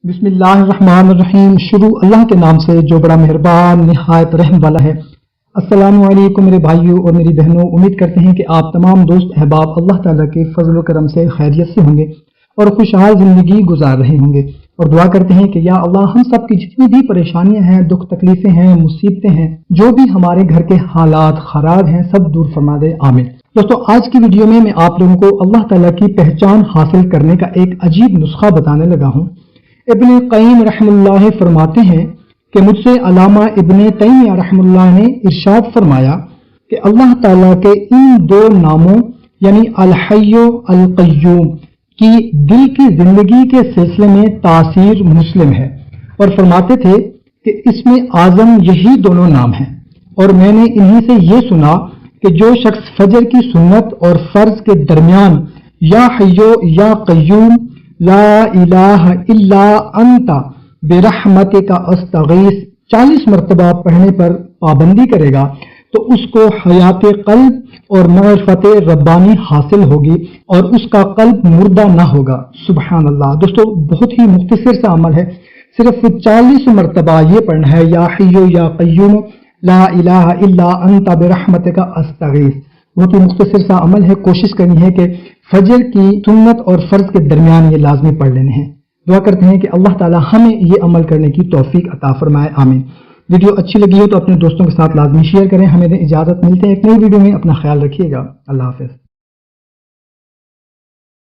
बिस्मिल्लाहिर्रहमानिर्रहीम। शुरू अल्लाह के नाम से जो बड़ा मेहरबान निहायत रहम वाला है। अस्सलामु अलैकुम मेरे भाइयों और मेरी बहनों, उम्मीद करते हैं कि आप तमाम दोस्त अहबाब अल्लाह ताला के फजल व करम से खैरियत से होंगे और खुशहाल ज़िंदगी गुजार रहे होंगे। और दुआ करते हैं कि या अल्लाह हम सब की जितनी भी परेशानियां हैं, दुख तकलीफें हैं, मुसीबतें हैं, जो भी हमारे घर के हालात खराब हैं, सब दूर फरमा दे, आमीन। दोस्तों, आज की वीडियो में मैं आप लोगों को अल्लाह ताला की पहचान हासिल करने का एक अजीब नुस्खा बताने लगा हूँ। इब्न क़य्यिम रहमतुल्लाह फरमाते हैं कि मुझसे अल्लामा इब्न तैमिया रहमतुल्लाह ने इरशाद फरमाया कि अल्लाह ताला के इन दो नामों यानी अल हय्य अल क़य्यूम की दिल की जिंदगी के सिलसिले में तासीर मुस्लिम है, और फरमाते थे कि इसमें आजम यही दोनों नाम हैं। और मैंने इन्हीं से ये सुना कि जो शख्स फजर की सुन्नत और फर्ज के दरमियान या हय्यो या क़य्यूम ला इलाहा इल्ला अंता बिरहमतिका अस्तगीस 40 मरतबा पढ़ने पर पाबंदी करेगा तो उसको हयात कल्ब और मारिफत रब्बानी हासिल होगी और उसका कल्ब मुर्दा ना होगा। सुबहान अल्लाह। दोस्तों, बहुत ही मुख्तसर सा अमल है, सिर्फ 40 मरतबा ये पढ़ना है, या हय्यो या क़य्यूम ला इलाहा इल्ला अंता बिरहमतिका अस्तगीस। बहुत ही मुख्तसर सा अमल है, कोशिश करनी है कि फजर की सुन्नत और फर्ज के दरमियान ये लाजमी पढ़ लेने हैं। दुआ करते हैं कि अल्लाह ताला हमें ये अमल करने की तौफीक अता फरमाए, आमीन। वीडियो अच्छी लगी हो तो अपने दोस्तों के साथ लाजमी शेयर करें। हमें इजाज़त, मिलते हैं एक नई वीडियो में। अपना ख्याल रखिएगा। अल्लाह हाफ़िज़।